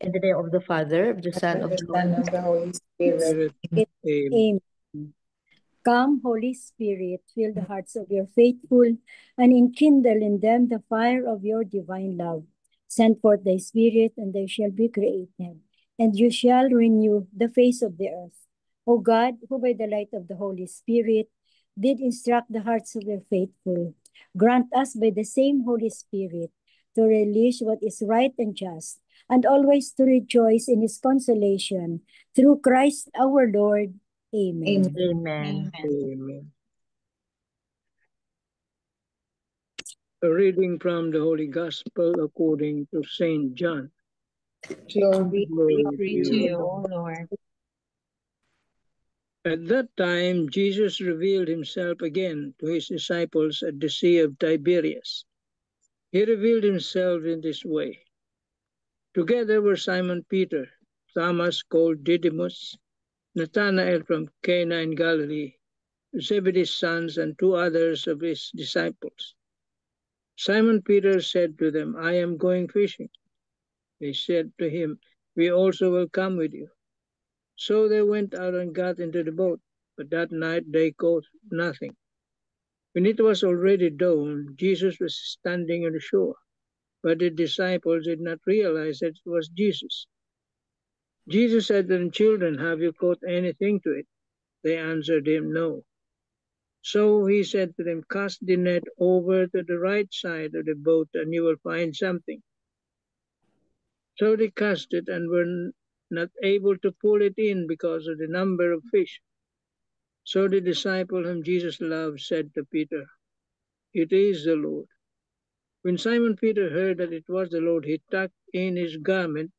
In the name of the Father, of the Son, of the Holy of the Holy Spirit. Spirit. Amen. Amen. Come, Holy Spirit, fill the hearts of your faithful and enkindle in them the fire of your divine love. Send forth thy Spirit, and they shall be created, and you shall renew the face of the earth. O God, who by the light of the Holy Spirit did instruct the hearts of your faithful, grant us by the same Holy Spirit to relish what is right and just, and always to rejoice in his consolation. Through Christ our Lord. Amen. Amen. Amen. A reading from the Holy Gospel according to Saint John. Glory Glory to you, O Lord. At that time, Jesus revealed himself again to his disciples at the Sea of Tiberias. He revealed himself in this way. Together were Simon Peter, Thomas called Didymus, Nathanael from Cana in Galilee, Zebedee's sons, and two others of his disciples. Simon Peter said to them, I am going fishing. They said to him, we also will come with you. So they went out and got into the boat, but that night they caught nothing. When it was already dawn, Jesus was standing on the shore, but the disciples did not realize that it was Jesus. Jesus said to them, children, have you caught anything to eat? They answered him, no. So he said to them, cast the net over to the right side of the boat and you will find something. So they cast it and were not able to pull it in because of the number of fish. So the disciple whom Jesus loved said to Peter, it is the Lord. When Simon Peter heard that it was the Lord, he tucked in his garment,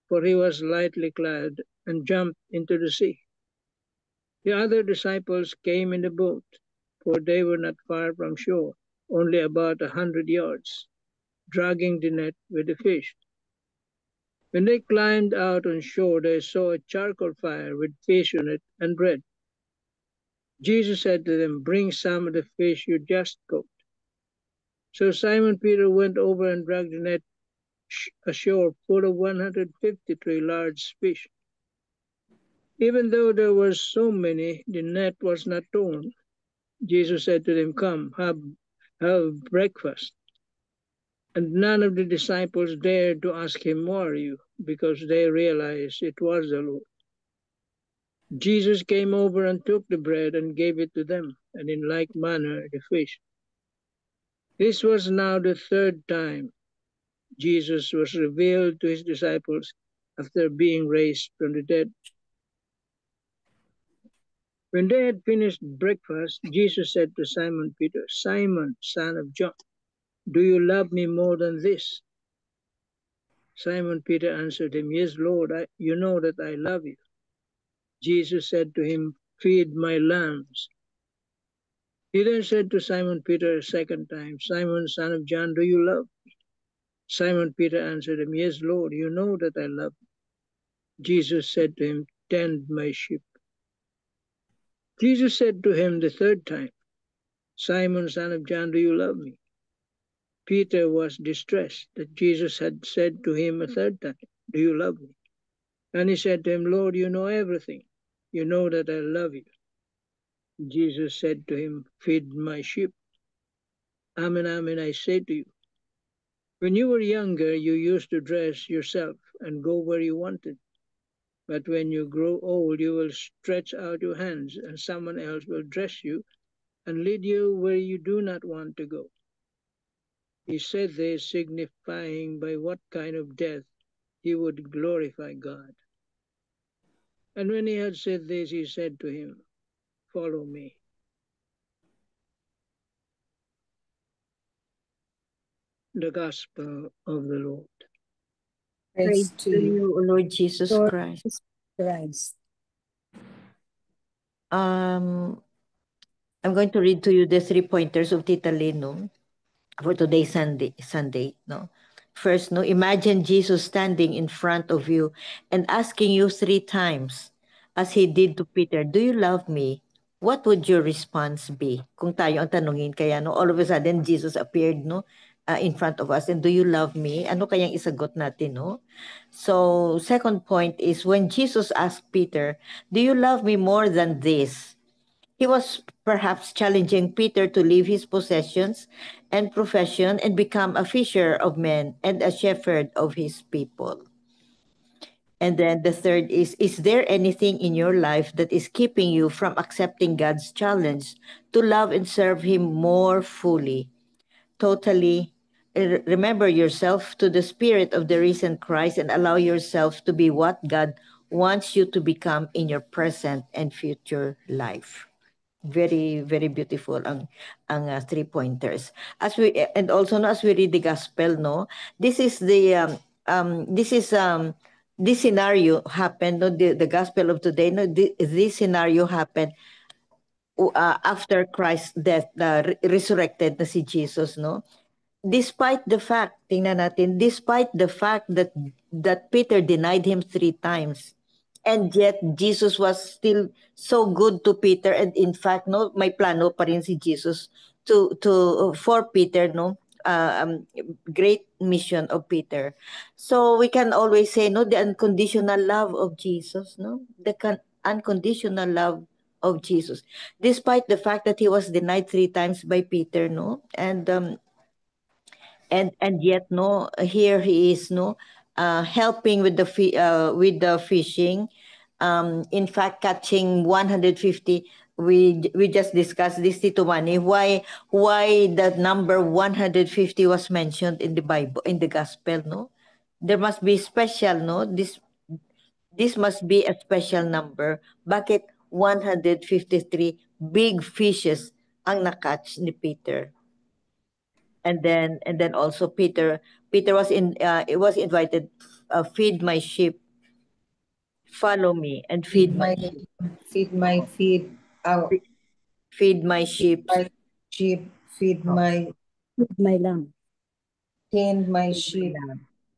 for he was lightly clad, and jumped into the sea. The other disciples came in the boat, for they were not far from shore, only about 100 yards, dragging the net with the fish. When they climbed out on shore, they saw a charcoal fire with fish on it and bread. Jesus said to them, bring some of the fish you just caught. So Simon Peter went over and dragged the net ashore full of 153 large fish. Even though there were so many, the net was not torn. Jesus said to them, come, have breakfast. And none of the disciples dared to ask him, who are you? Because they realized it was the Lord. Jesus came over and took the bread and gave it to them, and in like manner the fish. This was now the third time Jesus was revealed to his disciples after being raised from the dead. When they had finished breakfast, Jesus said to Simon Peter, Simon, son of John, do you love me more than this? Simon Peter answered him, yes, Lord, you know that I love you. Jesus said to him, feed my lambs. He then said to Simon Peter a second time, Simon, son of John, do you love me? Simon Peter answered him, yes, Lord, you know that I love you. Jesus said to him, tend my sheep. Jesus said to him the third time, Simon, son of John, do you love me? Peter was distressed that Jesus had said to him a third time, do you love me? And he said to him, Lord, you know everything. You know that I love you. Jesus said to him, feed my sheep. Amen, amen, I say to you, when you were younger, you used to dress yourself and go where you wanted. But when you grow old, you will stretch out your hands, and someone else will dress you and lead you where you do not want to go. He said this, signifying by what kind of death he would glorify God. And when he had said this, he said to him, follow me. The Gospel of the Lord. Praise to you, O Lord Jesus Lord Christ. Jesus Christ. I'm going to read to you the 3 pointers of Tita Leno for today's Sunday. No, first, no, imagine Jesus standing in front of you and asking you 3 times, as he did to Peter, do you love me? What would your response be? Kung tayo ang tanungin, kaya no, all of a sudden Jesus appeared, no, in front of us, and do you love me? Ano kayang isagot natin, no? So, second point is when Jesus asked Peter, do you love me more than this? He was perhaps challenging Peter to leave his possessions and profession and become a fisher of men and a shepherd of his people. And then the third is there anything in your life that is keeping you from accepting God's challenge to love and serve Him more fully? Totally remember yourself to the Spirit of the risen Christ and allow yourself to be what God wants you to become in your present and future life. Very very beautiful ang 3 pointers as we and also no, as we read the gospel, no, this is this scenario happened, no, the gospel of today, no, this scenario happened after Christ's death, resurrected na si Jesus, no, despite the fact, tingnan natin, despite the fact that Peter denied him 3 times. And yet, Jesus was still so good to Peter. And in fact, no, may plano pa rin si Jesus for Peter, no, great mission of Peter. So we can always say, no, the unconditional love of Jesus, no, the unconditional love of Jesus, despite the fact that he was denied 3 times by Peter, no, and yet, no, here he is, no, helping with the fishing, in fact catching 150. We just discussed this, Tito Manny, why the number 150 was mentioned in the Bible, in the gospel, no, there must be special, no, this must be a special number. Bakit 153 big fishes ang nakatch ni Peter? And then also Peter was it was invited, feed my sheep, follow me and feed my sheep, feed my feed out. feed my sheep. My sheep, feed Oh. my lamb. tend my sheep.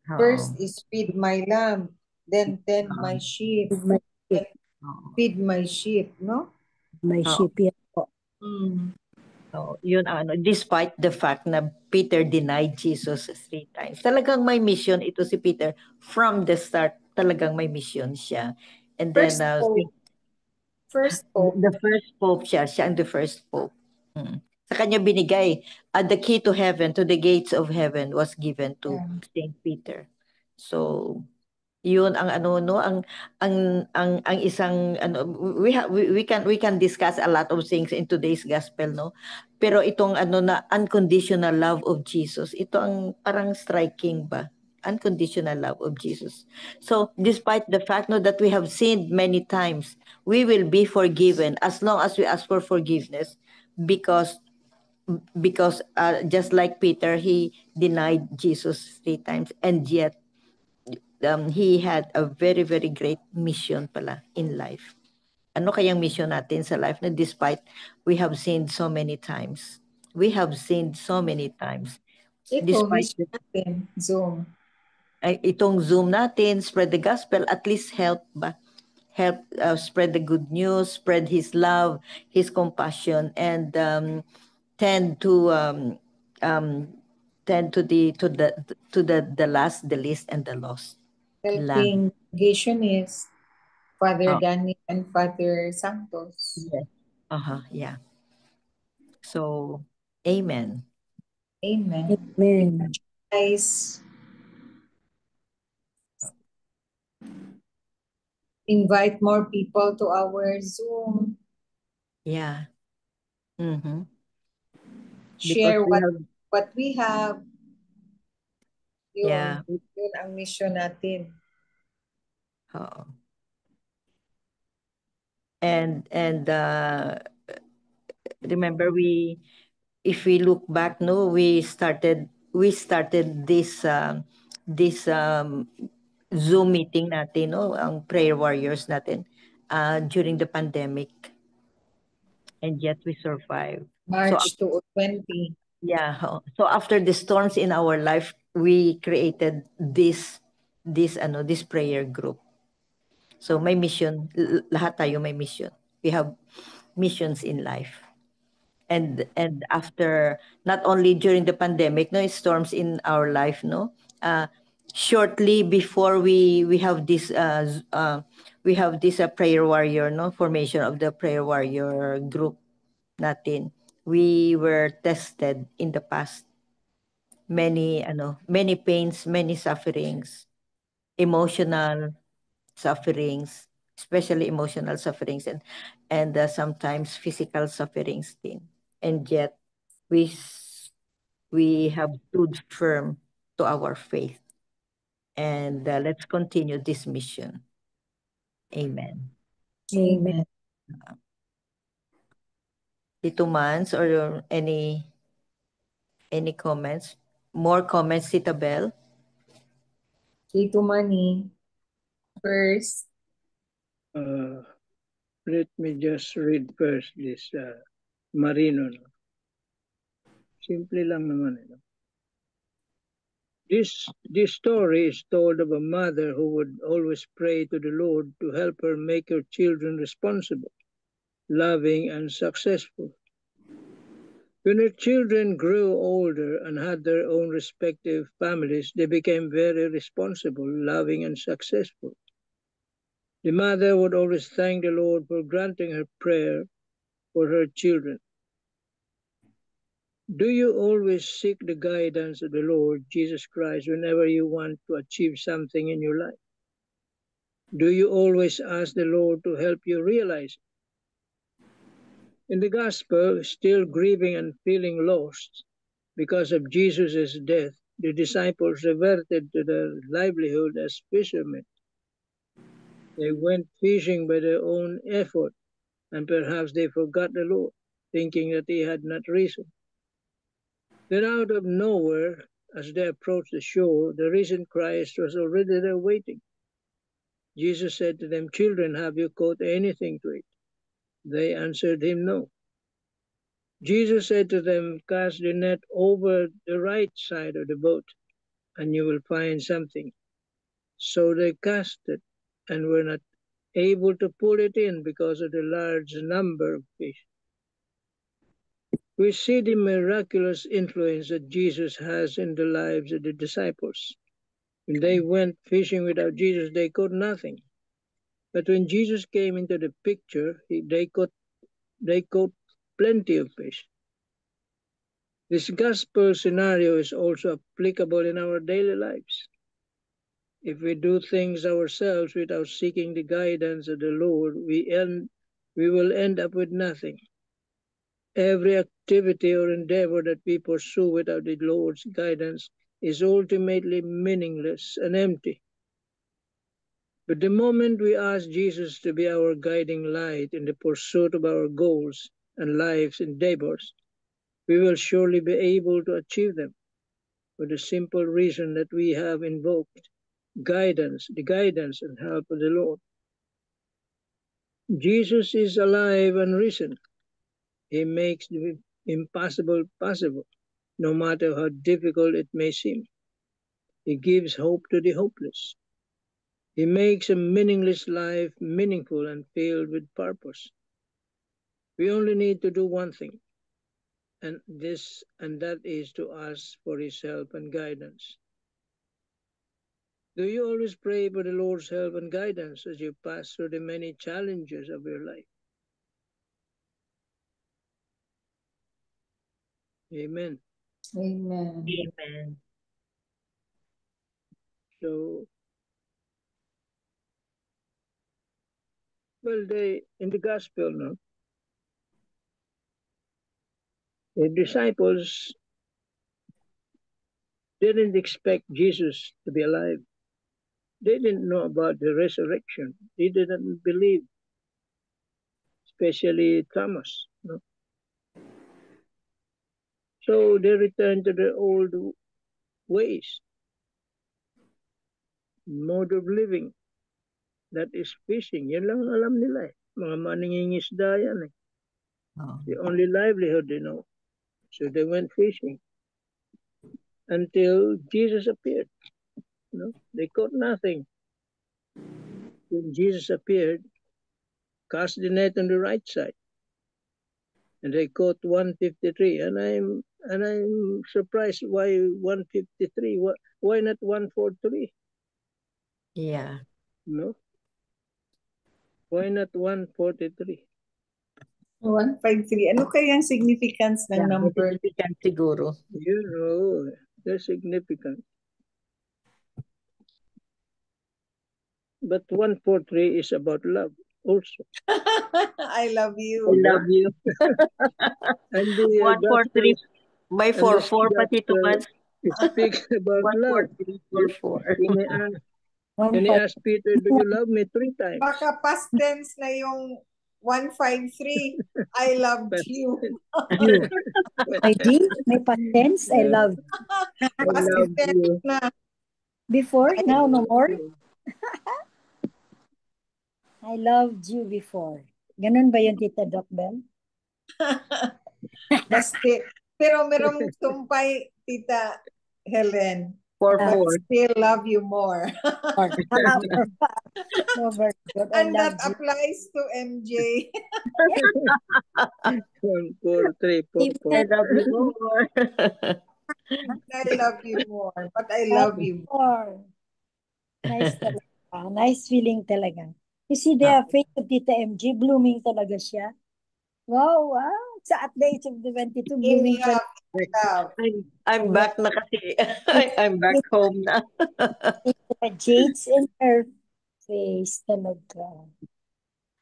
First is feed my lamb, then tend my sheep, then feed my sheep, no? My sheep, yan po. So, yun ano, despite the fact na Peter denied Jesus 3 times. Talagang may mission ito si Peter from the start. Talagang may mission siya. And then First pope. the first pope siya ang the first pope. Sa kanya binigay, the key to heaven, to the gates of heaven was given to Saint Peter. So yun ang ano, no, ang isang ano, we can discuss a lot of things in today's gospel, no, pero itong ano na unconditional love of Jesus, ito ang parang striking ba, unconditional love of Jesus. So despite the fact, no, that we have sinned many times, we will be forgiven as long as we ask for forgiveness, because just like Peter, he denied Jesus 3 times, and yet he had a very, very great mission pala in life. Ano kayang mission natin sa life na despite we have sinned so many times? We have sinned so many times. Despite natin, Zoom. Itong Zoom natin, spread the gospel, at least help spread the good news, spread His love, His compassion, and tend to the last, the least, and the lost. Helping Gationists, Father Danny and Father Santos. Yes. Yeah. So, amen. Amen. Amen. Guys, invite more people to our Zoom. Yeah. Mm-hmm. Share what we have. Yun ang mission natin. And remember, if we look back, no, we started this Zoom meeting natin, no, ang prayer warriors natin during the pandemic, and yet we survived. March 2020. Yeah. So after the storms in our life, we created this prayer group. So may mission, lahat tayo may mission. We have missions in life. and after, not only during the pandemic, no, storms in our life, no, shortly before we have this prayer warrior, no, formation of the prayer warrior group natin, we were tested in the past, many pains, many sufferings, emotional sufferings, especially emotional sufferings, and sometimes physical sufferings din. And yet we have stood firm to our faith, and let's continue this mission. Amen. Amen. Tito Mans, or any comments? More comments, Tita Bell? Tito Manny, first. Let me just read first this Marino. No? Simple lang naman. This story is told of a mother who would always pray to the Lord to help her make her children responsible, loving, and successful. When her children grew older and had their own respective families, they became very responsible, loving, and successful. The mother would always thank the Lord for granting her prayer for her children. Do you always seek the guidance of the Lord Jesus Christ whenever you want to achieve something in your life? Do you always ask the Lord to help you realize it? In the Gospel, still grieving and feeling lost because of Jesus' death, the disciples reverted to their livelihood as fishermen. They went fishing by their own effort, and perhaps they forgot the Lord, thinking that he had not risen. Then out of nowhere, as they approached the shore, the risen Christ was already there waiting. Jesus said to them, "Children, have you caught anything to eat?" They answered him, "No." Jesus said to them, "Cast the net over the right side of the boat, and you will find something." So they cast it, and were not able to pull it in because of the large number of fish. We see the miraculous influence that Jesus has in the lives of the disciples. When they went fishing without Jesus, they caught nothing. But when Jesus came into the picture, they caught plenty of fish. This gospel scenario is also applicable in our daily lives. If we do things ourselves without seeking the guidance of the Lord, we will end up with nothing. Every activity or endeavor that we pursue without the Lord's guidance is ultimately meaningless and empty. But the moment we ask Jesus to be our guiding light in the pursuit of our goals and life's endeavors, we will surely be able to achieve them, for the simple reason that we have invoked the guidance and help of the Lord. Jesus is alive and risen. He makes the impossible possible, no matter how difficult it may seem. He gives hope to the hopeless. He makes a meaningless life meaningful and filled with purpose. We only need to do one thing, and that is to ask for his help and guidance. Do you always pray for the Lord's help and guidance as you pass through the many challenges of your life? Amen. Amen. Amen. So, well, in the gospel, no, the disciples didn't expect Jesus to be alive. They didn't know about the resurrection. They didn't believe, especially Thomas. No? So they returned to their old ways, mode of living, that is fishing. Yan lang alam nila eh. Mga maningingisda yan eh. Oh. The only livelihood they know. So they went fishing until Jesus appeared. No? They caught nothing. When Jesus appeared, cast the net on the right side. and they quote 153, and I'm surprised why 153. Why not 143? Yeah. No. Why not 143? 153. Ano kaya ang significance ng number? Significant siguro. You know, they're significant. But 143 is about love also. I love you. I love you. And the 143 by and 44 pati ito gospel mas. speaks about love. 143 And he asked Peter, do you love me 3 times? Baka past tense na yung 153. I loved you. You. May D, may past tense, I love. I Past love tense you. na. Before, now no more. I loved you before. Ganun ba yun, Tita Doc Bell? Basti. Pero merong tumpay, Tita Helen. For But 4. still love you more. No, very good. I And that love you. applies to MJ. 1, 4, 3, 4, 4. I love you more. I love you more. But I love you more. More. Nice talaga. Nice feeling talaga. You see the face of Tita MJ, blooming talaga siya. Wow, wow. Sa at the age of 22, In blooming love. In love. I'm back na kasi. I'm back home na. The jades in her face talaga.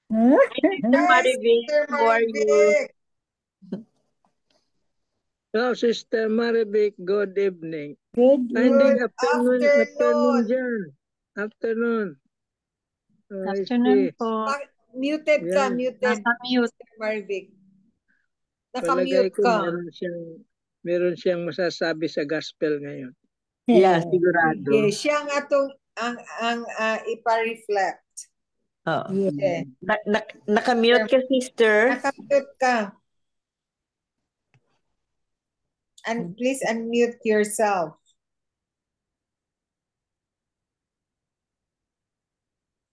Huh? Sister Maribel, Sister how are you? Maribel. So, Sister Maribel, good evening. Good Hindi, Good afternoon dyan. Afternoon. I Afternoon see. po. Muted ka, Yeah. muted. Nasa mute. Sister Maribel. Palagay Nakamute ko ka. meron siyang masasabi sa gospel ngayon. Yeah, sigurado. Sige, siya nga to ang ipa-reflect. Oh. Yeah. Nakamute ka, sister. Nakamute ka. And please unmute yourself.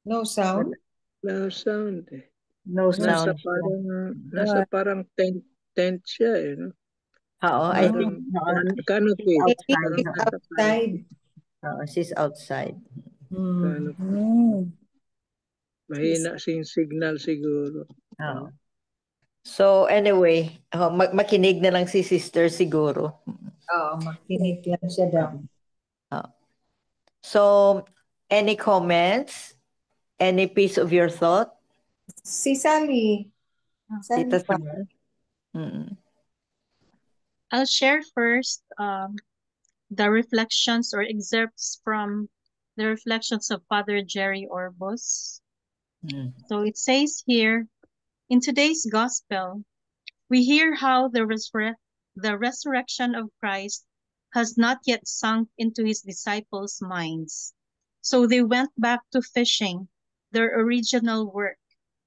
No sound? No sound eh. No sound. Nasa parang tent siya eh. No? Oo, I think Canopy. Maybe it's outside. She's outside. Mahina sing signal siguro. Oo. So anyway, makinig na lang si sister siguro. Oo, makinig lang siya daw. So, any comments? Any piece of your thought? Si Sally. Tita Pa. Sally? I'll share first the reflections or excerpts from the reflections of Father Jerry Orbos. So it says here, in today's gospel, we hear how the resurrection of Christ has not yet sunk into his disciples' minds. So they went back to fishing, their original work,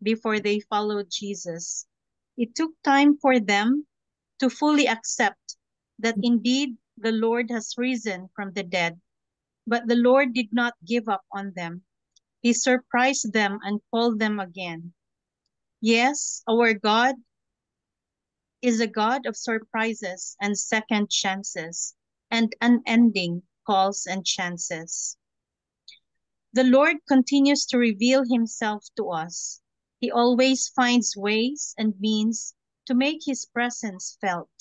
before they followed Jesus. It took time for them to fully accept that indeed the Lord has risen from the dead. But the Lord did not give up on them. He surprised them and called them again. Yes, our God is a God of surprises and second chances and unending calls and chances. The Lord continues to reveal himself to us. He always finds ways and means to make his presence felt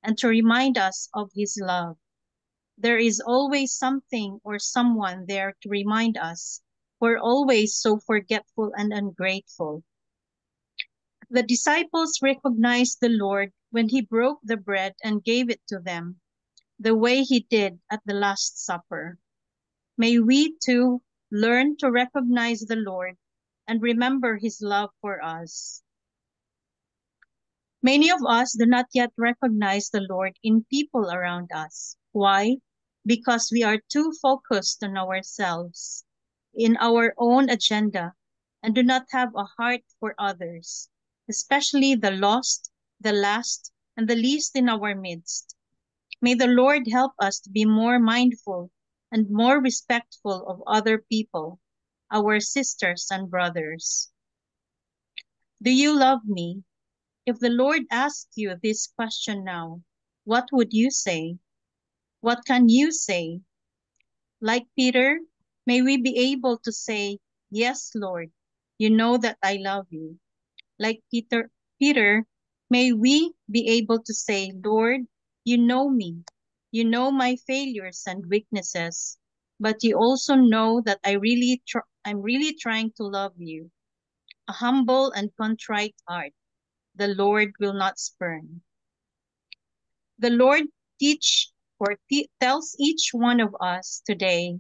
and to remind us of his love. There is always something or someone there to remind us. We're always so forgetful and ungrateful. The disciples recognized the Lord when he broke the bread and gave it to them, the way he did at the Last Supper. May we too learn to recognize the Lord and remember his love for us. Many of us do not yet recognize the Lord in people around us. Why? Because we are too focused on ourselves, in our own agenda, and do not have a heart for others, especially the lost, the last, and the least in our midst. May the Lord help us to be more mindful and more respectful of other people, our sisters and brothers. Do you love me? If the Lord asked you this question now, what would you say? What can you say? Like Peter, may we be able to say, "Yes, Lord, you know that I love you." Like Peter, may we be able to say, "Lord, you know me. You know my failures and weaknesses, but you also know that I'm really trying to love you." A humble and contrite heart, the Lord will not spurn. The Lord tells each one of us today,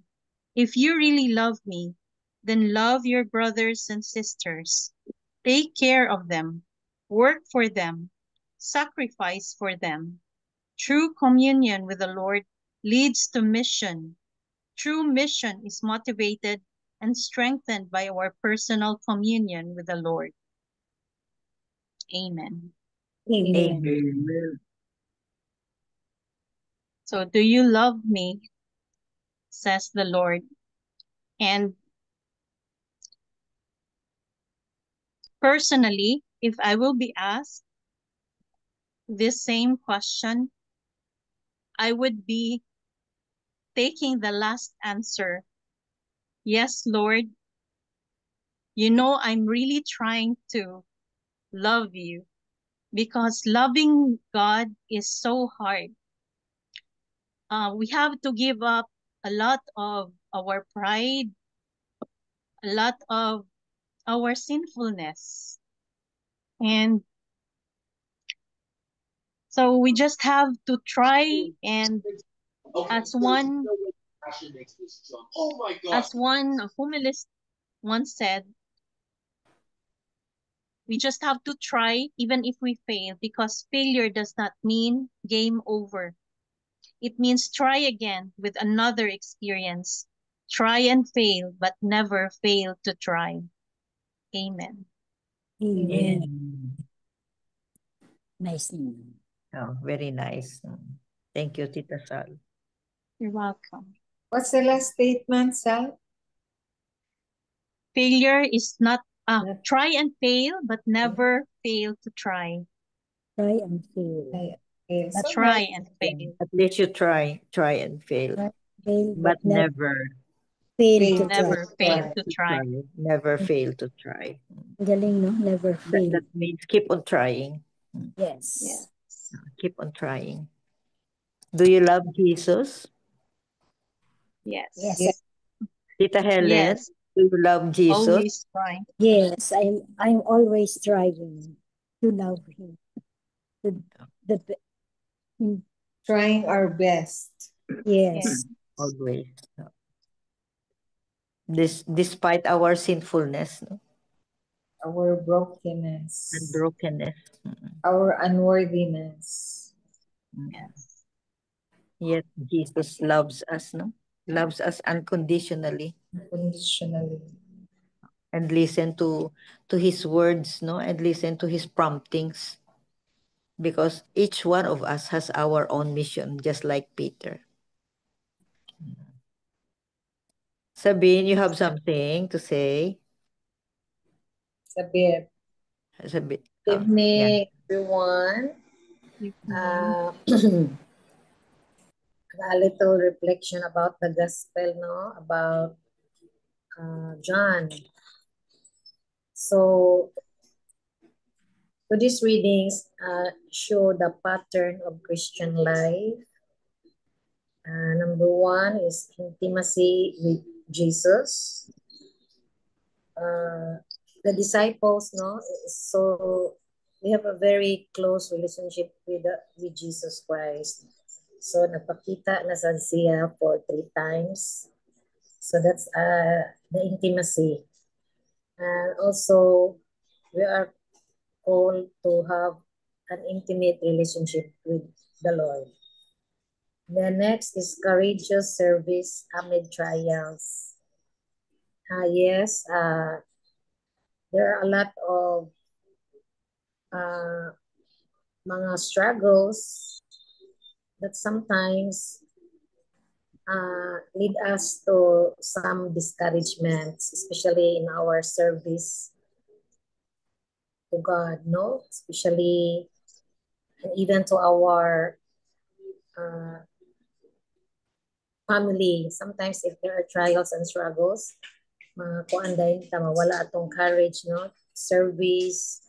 if you really love me, then love your brothers and sisters. Take care of them, work for them, sacrifice for them. True communion with the Lord leads to mission. True mission is motivated and strengthened by our personal communion with the Lord. Amen. Amen. Amen. So, do you love me? Says the Lord. And personally, if I will be asked this same question, I would be taking the last answer. Yes, Lord, you know I'm really trying to love you, because loving God is so hard. We have to give up a lot of our pride, a lot of our sinfulness. And so we just have to try, and as one humilist once said, we just have to try even if we fail, because failure does not mean game over. It means try again with another experience. Try and fail, but never fail to try. Amen. Amen. Nice name. Oh, very nice. Thank you, Tita Sal. You're welcome. What's the last statement, Sal? Failure is not try and fail, but never fail to try. Try and fail. So Try and fail. At least you try and fail. Fail, But never fail to Never try. fail to try. Never fail to try. Galing, no? Never fail. That means keep on trying. Yes. Yes. Keep on trying. Do you love Jesus? Yes. Yes. Tita Helen, Yes. do you love Jesus? Always trying. Yes, I'm always striving to love him. Trying our best. Yes. Always. Despite our sinfulness, no? Our brokenness. And brokenness. Our unworthiness. Yes. Yet Jesus loves us, no? Loves us unconditionally. Unconditionally. And listen to his words, no? And listen to his promptings. Because each one of us has our own mission, just like Peter. Sabine, you have something to say? Sabine. Sabine. Good evening, everyone. A little reflection about the gospel, no? About John. So, today's readings show the pattern of Christian life. Number one is intimacy with Jesus. The disciples, no? So we have a very close relationship with Jesus Christ. So napakita na siya for 3 times. So that's the intimacy. And also we are called to have an intimate relationship with the Lord. The next is courageous service amid trials. Yes, there are a lot of mga struggles that sometimes lead us to some discouragements, especially in our service. to God, no? Especially, and even to our family. Sometimes if there are trials and struggles, kuanday ta mawala atong courage, no? Service,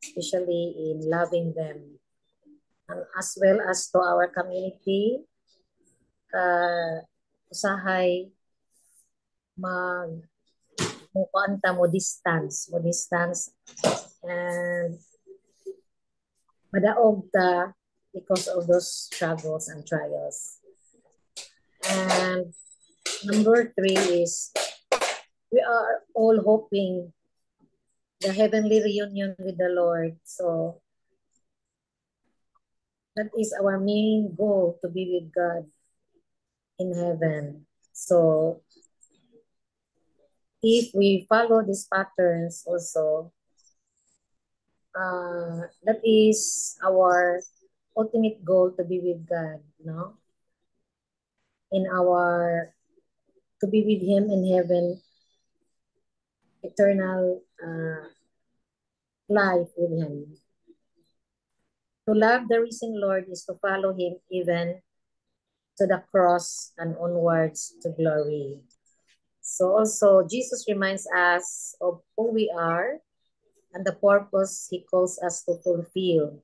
especially in loving them. And as well as to our community, usahay mo distance and madaog ta because of those struggles and trials. And number 3 is we are all hoping the heavenly reunion with the Lord. So that is our main goal, to be with God in heaven. So if we follow these patterns also, that is our ultimate goal, to be with God, no? To be with Him in heaven, eternal life with Him. To love the risen Lord is to follow Him even to the cross and onwards to glory. So also, Jesus reminds us of who we are and the purpose He calls us to fulfill.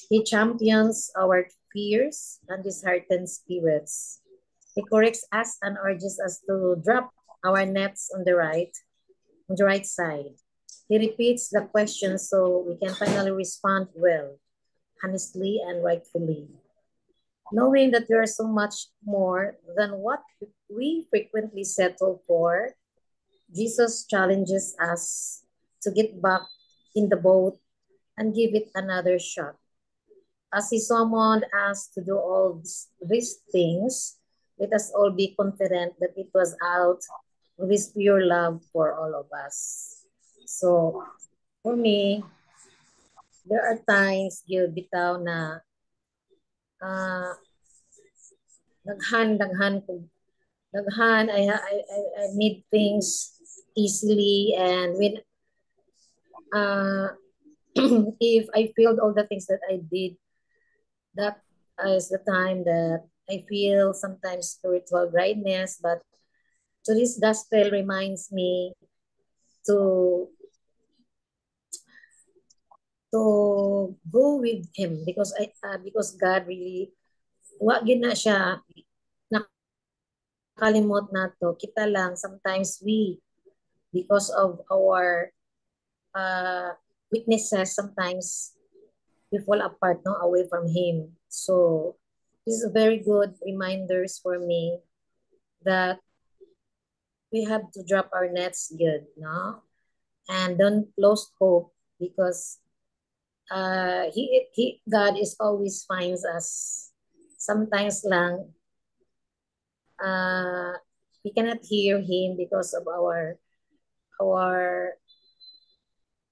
He champions our fears and disheartened spirits. He corrects us and urges us to drop our nets on the right side. He repeats the question so we can finally respond well, honestly and rightfully. Knowing that there are so much more than what we frequently settle for, Jesus challenges us to get back in the boat and give it another shot. As He summoned us to do all these things, let us all be confident that it was out of His pure love for all of us. So, for me, there are times gyud bitaw na daghan I need things easily, and when if I failed all the things that I did, that is the time that I feel sometimes spiritual dryness. But today's gospel reminds me to go with Him, because because God really wa gyud na siya nakalimot nato. Kita lang sometimes because of our weaknesses, sometimes we fall apart, no, away from Him. So this is a very good reminders for me that we have to drop our nets good, no, and don't lose hope, because God is always finds us. Sometimes lang we cannot hear Him because of our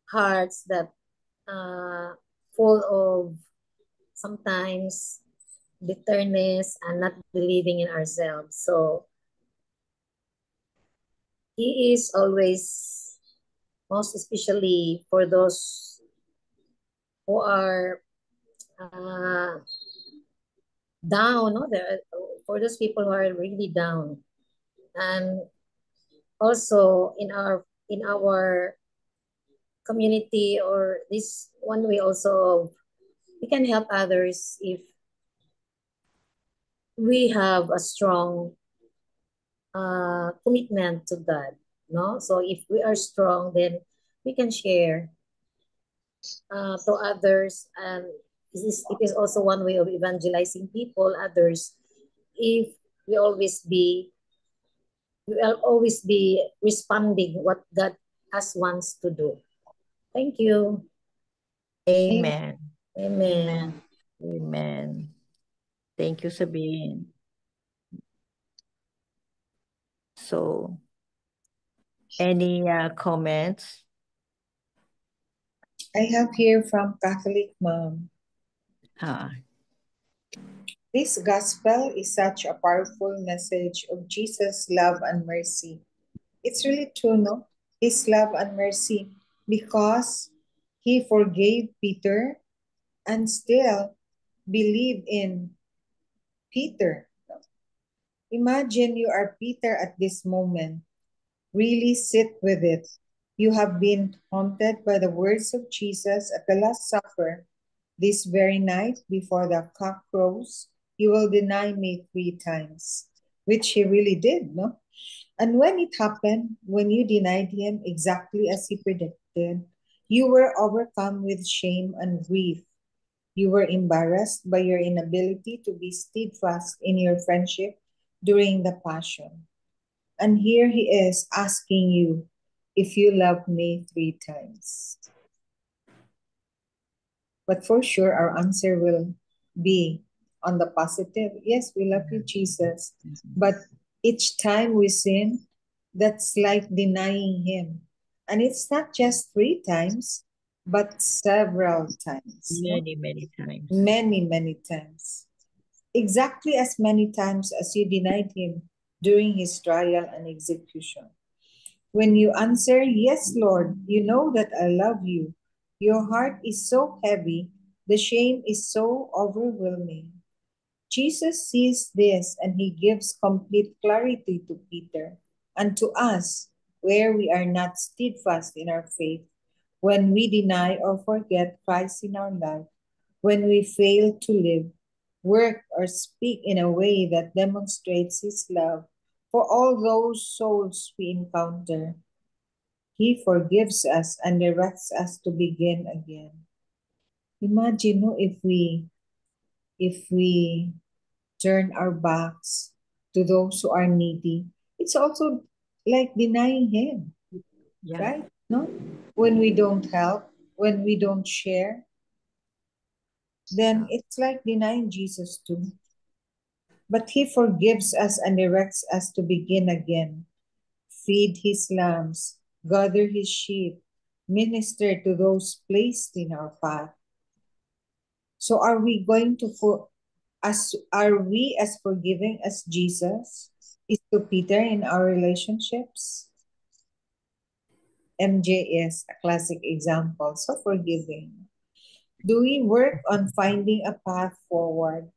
hearts that full of sometimes bitterness and not believing in ourselves. So He is always, most especially for those who are down, no? For those people who are really down, and also in our community, or this one way also we can help others if we have a strong commitment to God, no? So if we are strong, then we can share to others, and it is also one way of evangelizing people, others, if we will always be responding what God has wants to do. Thank you. Amen. Amen. Amen. Thank you, Sabine. So, any comments? I have here from Catholic Mom. This gospel is such a powerful message of Jesus' love and mercy. It's really true, no? His love and mercy, because He forgave Peter and still believe in Peter. Imagine you are Peter at this moment. Really sit with it. You have been haunted by the words of Jesus at the Last Supper. This very night before the cock crows, you will deny me 3 times, which he really did, no? And when it happened, when you denied him exactly as he predicted, you were overcome with shame and grief. You were embarrassed by your inability to be steadfast in your friendship during the Passion. And here he is asking you if you love me 3 times. But for sure, our answer will be on the positive. Yes, we love you, Jesus. But each time we sin, that's like denying him. And it's not just 3 times, but several times. Many times. Many times. Exactly as many times as you denied him during his trial and execution. When you answer, yes, Lord, you know that I love you. Your heart is so heavy, the shame is so overwhelming. Jesus sees this and he gives complete clarity to Peter and to us where we are not steadfast in our faith, when we deny or forget Christ in our life, when we fail to live, work, or speak in a way that demonstrates his love for all those souls we encounter. He forgives us and directs us to begin again. Imagine if we turn our backs to those who are needy, it's also like denying him. Yeah. Right? No? When we don't help, when we don't share, then it's like denying Jesus too. But he forgives us and directs us to begin again. Feed his lambs, gather his sheep, minister to those placed in our path. So are we going to are we as forgiving as Jesus is to Peter in our relationships? MJ is a classic example, so forgiving. Do we work on finding a path forward,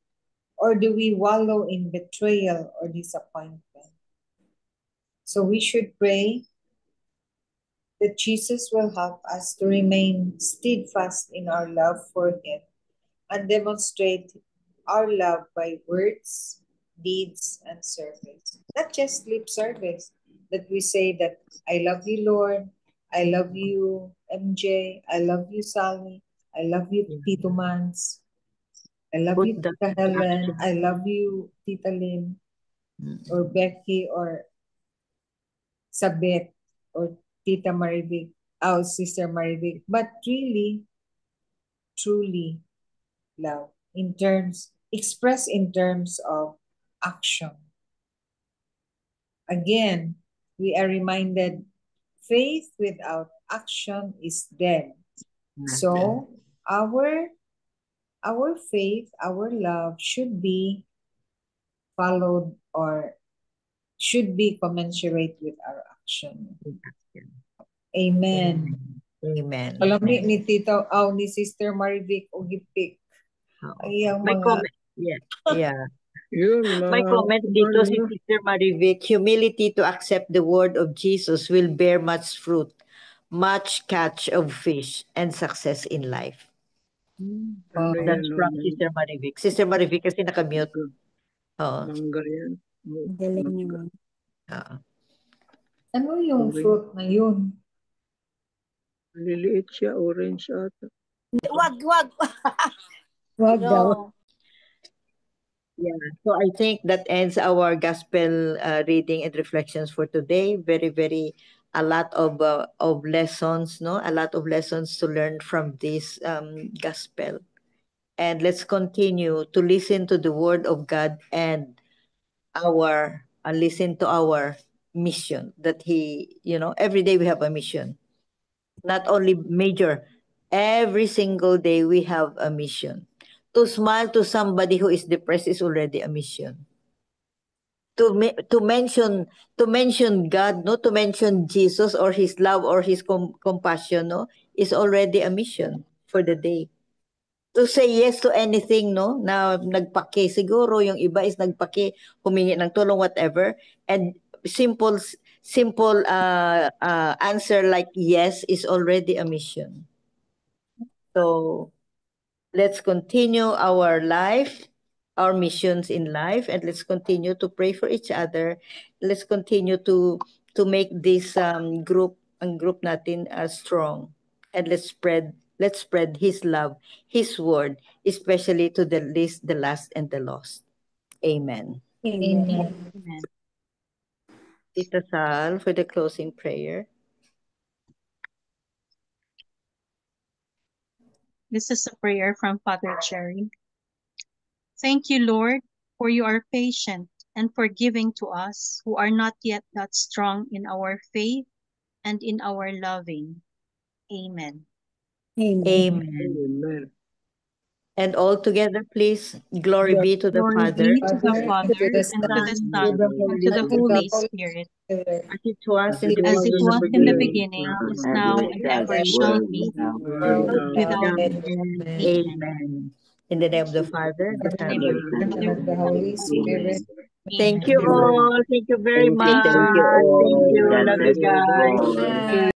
or do we wallow in betrayal or disappointment? So we should pray that Jesus will help us to remain steadfast in our love for him and demonstrate our love by words, deeds, and service. Not just lip service, that we say that I love you, Lord, I love you, MJ, I love you, Sally, I love you, Tito Mans, I love you, Tita Helen, I love you, Tita Lynn, or Becky, or Sabet, or Tita Maribig, our Sister Maribig, but really, truly love express in terms of action. Again, we are reminded faith without action is dead. So our faith, our love should be followed or should be commensurate with our action. Amen. Amen. Alam ni Tito, ni Sister Maribik o Gipik. Ayang May mga... comment. Yeah. Yun, My comment dito si ano, Sister Marivic, humility to accept the word of Jesus will bear much fruit, much catch of fish, and success in life. ano That's yan, from Sister Marivic. Sister Marivic kasi nakamute. Oo. mangga yan. Galing niyo. Oo. Ano yung fruit na yun? Liliit siya, orange ata. Wag! Wag No. daw. Yeah. So I think that ends our gospel reading and reflections for today. Very a lot of lessons, no? A lot of lessons to learn from this gospel. And let's continue to listen to the word of God and listen to our mission that every day we have a mission. Not only major, every single day we have a mission. To smile to somebody who is depressed is already a mission. To mention God, no, to mention Jesus or his love or his compassion, no, is already a mission for the day. To say yes to anything, no? Na nagpake. Siguro yung iba is nagpake, humingi ng tulong, whatever. And simple answer like yes is already a mission. So let's continue our life, our missions in life, and let's continue to pray for each other. Let's continue to make this group natin strong, and let's spread His love, His word, especially to the least, the last, and the lost. Amen. Amen. Amen. Tita Sal for the closing prayer. This is a prayer from Father Jerry. Thank you, Lord, for you are patient and forgiving to us who are not yet that strong in our faith and in our loving. Amen. Amen. Amen. Amen. And all together, please, glory be to the Glory Father, be to the Father, to the and to the Son, Son, and to the Holy Spirit, as it was in the as it was in the beginning, beginning, is now, and ever shall be, world without end. Amen. Amen. In the name of the Father, the Son, In the name of the Father, And the Holy Holy Spirit. Spirit. Thank you Amen. all. Thank you very much. Thank you all. Thank you. God Love bless you you guys. all. Thank you.